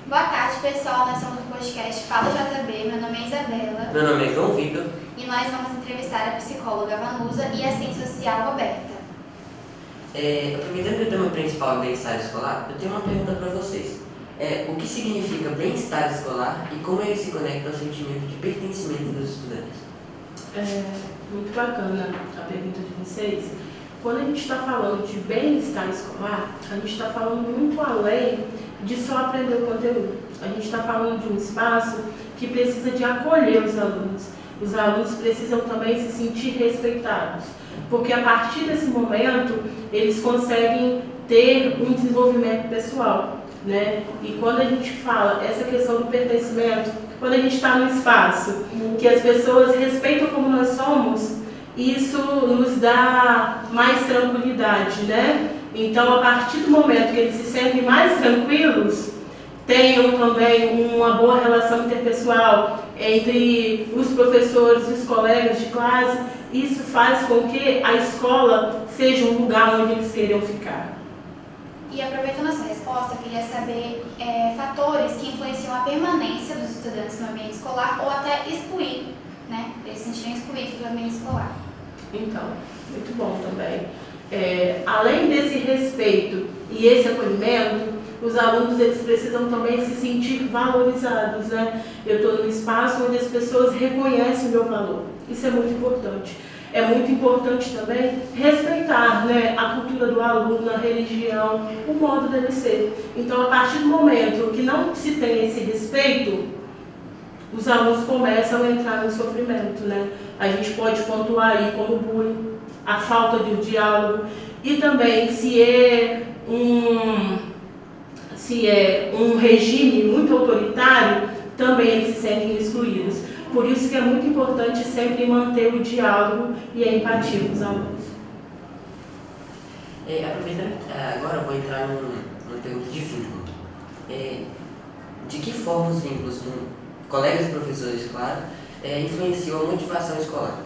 Boa tarde, pessoal. Nós somos do podcast Fala JB. Meu nome é Isabela. Meu nome é João Vitor. E nós vamos entrevistar a psicóloga Vanusa e a assistente social Roberta. Aproveitando que o tema principal é bem-estar escolar, eu tenho uma pergunta para vocês. O que significa bem-estar escolar e como ele se conecta ao sentimento de pertencimento dos estudantes? Muito bacana a pergunta de vocês. Quando a gente está falando de bem-estar escolar, a gente está falando muito além de só aprender o conteúdo. A gente está falando de um espaço que precisa de acolher os alunos. Os alunos precisam também se sentir respeitados, porque a partir desse momento eles conseguem ter um desenvolvimento pessoal, né? E quando a gente fala essa questão do pertencimento, quando a gente está no espaço que as pessoas respeitam como nós somos, isso nos dá mais tranquilidade, né? Então, a partir do momento que eles se sentem mais tranquilos, tenham também uma boa relação interpessoal entre os professores e os colegas de classe, isso faz com que a escola seja um lugar onde eles queiram ficar. E aproveitando essa resposta, eu queria saber fatores que influenciam a permanência dos estudantes no ambiente escolar ou até excluir, né? Eles se sentirem excluídos do ambiente escolar. Então, muito bom também. Além desse respeito e esse acolhimento, os alunos eles precisam também se sentir valorizados, né? Eu estou num espaço onde as pessoas reconhecem o meu valor. Isso é muito importante. É muito importante também respeitar, né, a cultura do aluno, a religião, o modo dele ser. Então, a partir do momento que não se tem esse respeito, os alunos começam a entrar no sofrimento, né? A gente pode pontuar aí como bullying, a falta de diálogo e também se é um regime muito autoritário, também eles se sentem excluídos. Por isso que é muito importante sempre manter o diálogo e a empatia com os alunos. Aproveitando, agora eu vou entrar numa pergunta de vínculo. De que forma os vínculos com colegas e professores, claro, influenciam a motivação escolar?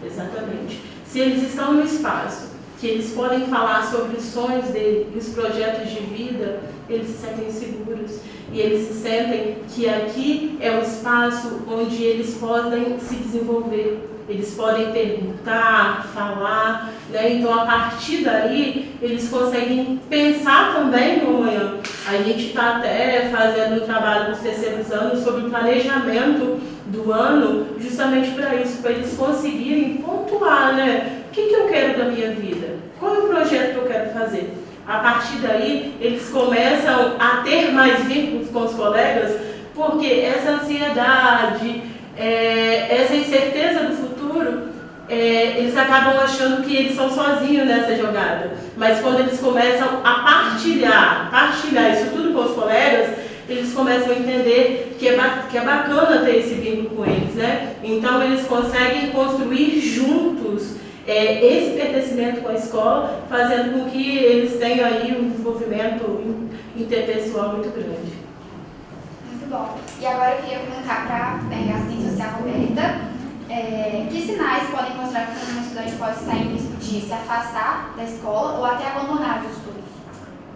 Exatamente. Se eles estão no espaço que eles podem falar sobre os sonhos dele e os projetos de vida, eles se sentem seguros e eles se sentem que aqui é um espaço onde eles podem se desenvolver, eles podem perguntar, falar, né? Então a partir daí eles conseguem pensar também no amanhã. A gente está até fazendo um trabalho nos terceiros anos sobre o planejamento do ano, justamente para isso, para eles conseguirem pontuar, né? O que eu quero da minha vida? Qual é o projeto que eu quero fazer? A partir daí, eles começam a ter mais vínculos com os colegas, porque essa ansiedade, essa incerteza do futuro, eles acabam achando que eles são sozinhos nessa jogada. Mas quando eles começam a partilhar isso tudo com os colegas, eles começam a entender que é bacana ter esse vínculo com eles, né? Então eles conseguem construir juntos esse pertencimento com a escola, fazendo com que eles tenham aí um desenvolvimento interpessoal muito grande. Muito bom. E agora eu queria perguntar para a assistente social Roberta, que sinais podem mostrar que um estudante pode estar em risco de se afastar da escola ou até abandonar os estudos?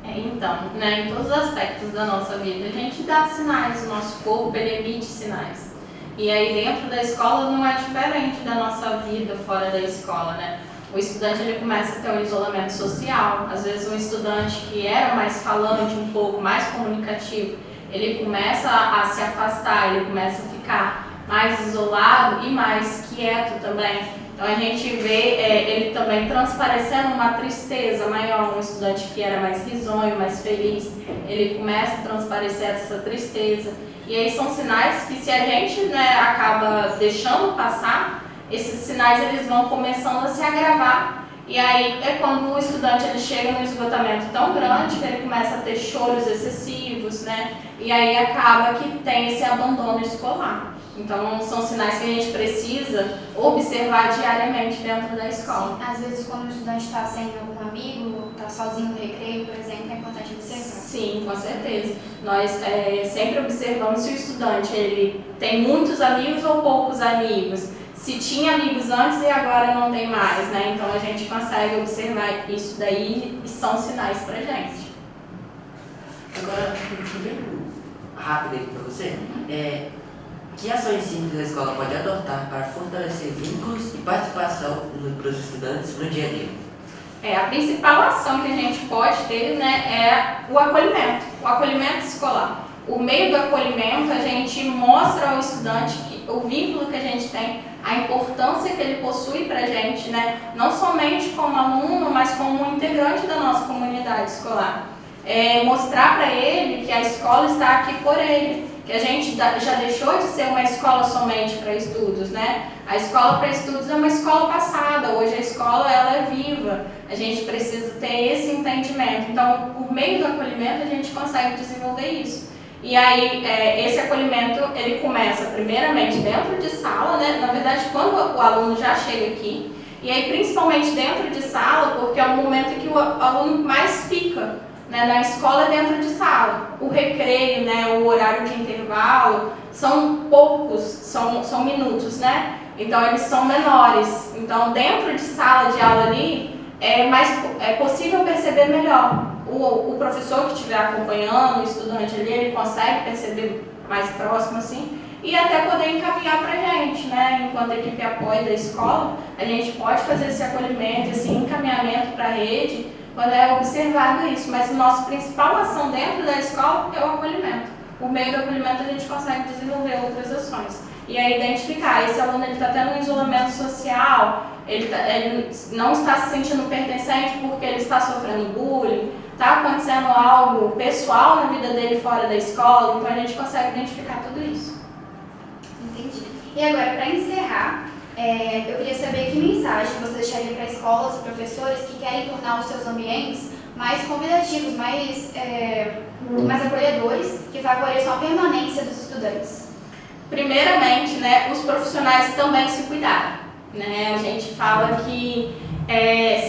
Então, né, em todos os aspectos da nossa vida, a gente dá sinais, o nosso corpo ele emite sinais. E aí dentro da escola não é diferente da nossa vida fora da escola, né? O estudante ele começa a ter um isolamento social, às vezes um estudante que era mais falante, um pouco mais comunicativo, ele começa a se afastar, ele começa a ficar mais isolado e mais quieto também. Então a gente vê ele também transparecendo uma tristeza maior, um estudante que era mais risonho, mais feliz, ele começa a transparecer essa tristeza. E aí são sinais que se a gente, né, acaba deixando passar, esses sinais eles vão começando a se agravar. E aí é quando o estudante ele chega num esgotamento tão grande que ele começa a ter choros excessivos, né? E aí acaba que tem esse abandono escolar. Então, são sinais que a gente precisa observar diariamente dentro da escola. Sim, às vezes, quando o estudante está sem algum amigo, está sozinho no recreio, por exemplo, é importante observar. Sim, com certeza. Nós sempre observamos se o estudante ele tem muitos amigos ou poucos amigos. Se tinha amigos antes e agora não tem mais, né? Então, a gente consegue observar isso daí e são sinais pra gente. Agora, pergunta bem rápida aqui para você. Que ações simples a escola pode adotar para fortalecer vínculos e participação para os estudantes no dia a dia? A principal ação que a gente pode ter, né, é o acolhimento escolar. Por meio do acolhimento, a gente mostra ao estudante o vínculo que a gente tem, a importância que ele possui para a gente, né, não somente como aluno, mas como um integrante da nossa comunidade escolar. Mostrar para ele que a escola está aqui por ele, que a gente já deixou de ser uma escola somente para estudos, né? A escola para estudos é uma escola passada, hoje a escola ela é viva, a gente precisa ter esse entendimento. Então, por meio do acolhimento, a gente consegue desenvolver isso. E aí, esse acolhimento, ele começa primeiramente dentro de sala, né? Na verdade, quando o aluno já chega aqui, e aí principalmente dentro de sala, porque é o momento que o aluno mais fica, né, na escola dentro de sala. O recreio, né, o horário de intervalo, são poucos, são minutos, né? Então eles são menores. Então dentro de sala de aula ali é possível perceber melhor. O professor que estiver acompanhando, o estudante ali, ele consegue perceber mais próximo assim e até poder encaminhar para a gente, né? Enquanto a equipe apoio da escola, a gente pode fazer esse acolhimento, esse encaminhamento para a rede, quando é observado isso, mas a nossa principal ação dentro da escola é o acolhimento. Por meio do acolhimento a gente consegue desenvolver outras ações. E aí identificar, esse aluno está tendo um isolamento social, ele não está se sentindo pertencente porque ele está sofrendo bullying, está acontecendo algo pessoal na vida dele fora da escola, então a gente consegue identificar tudo isso. Entendi. E agora, para encerrar, eu queria saber que mensagem você deixaria para escolas e professores que querem tornar os seus ambientes mais convidativos, mais acolhedores, que favoreçam a permanência dos estudantes. Primeiramente, né, os profissionais também se cuidarem, né? A gente fala que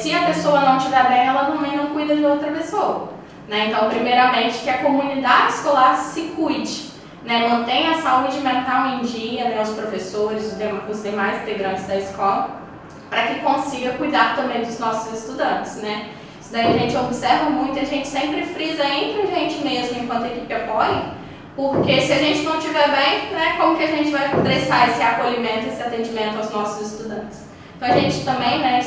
se a pessoa não estiver bem, ela também não cuida de outra pessoa, né? Então, primeiramente, que a comunidade escolar se cuide, né, mantenha a saúde mental em dia, né, os professores, os demais integrantes da escola, para que consiga cuidar também dos nossos estudantes, né? Isso daí a gente observa muito e a gente sempre frisa entre a gente mesmo, enquanto equipe apoia, porque se a gente não estiver bem, né, como que a gente vai prestar esse acolhimento, esse atendimento aos nossos estudantes? Então a gente também, né,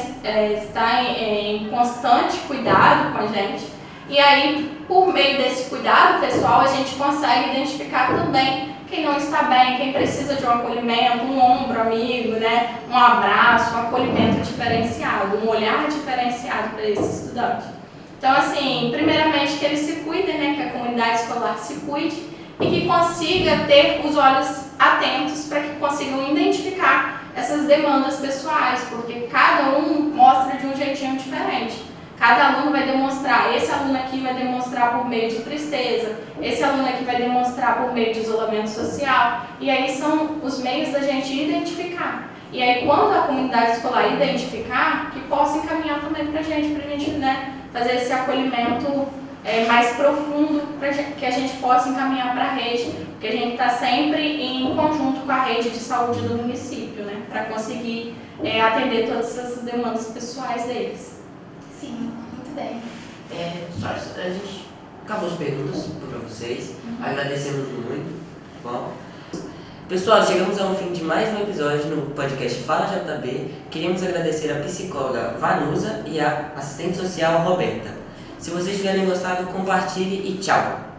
está em constante cuidado com a gente. E aí, por meio desse cuidado pessoal, a gente consegue identificar também quem não está bem, quem precisa de um acolhimento, um ombro amigo, né? Um abraço, um acolhimento diferenciado, um olhar diferenciado para esse estudante. Então, assim, primeiramente que eles se cuidem, né? Que a comunidade escolar se cuide e que consiga ter os olhos atentos para que consigam identificar essas demandas pessoais, porque cada um mostra de um jeitinho diferente. Cada aluno vai demonstrar, esse aluno aqui vai demonstrar por meio de tristeza, esse aluno aqui vai demonstrar por meio de isolamento social, e aí são os meios da gente identificar. E aí quando a comunidade escolar identificar, que possa encaminhar também para a gente, né, fazer esse acolhimento mais profundo, para que a gente possa encaminhar para a rede, porque a gente está sempre em conjunto com a rede de saúde do município, né, para conseguir atender todas essas demandas pessoais deles. Sim, muito bem. A gente acabou as perguntas para vocês. Agradecemos muito. Bom, pessoal, chegamos ao fim de mais um episódio no podcast Fala JB. Queremos agradecer a psicóloga Vanusa e a assistente social Roberta. Se vocês tiverem gostado, compartilhe e tchau!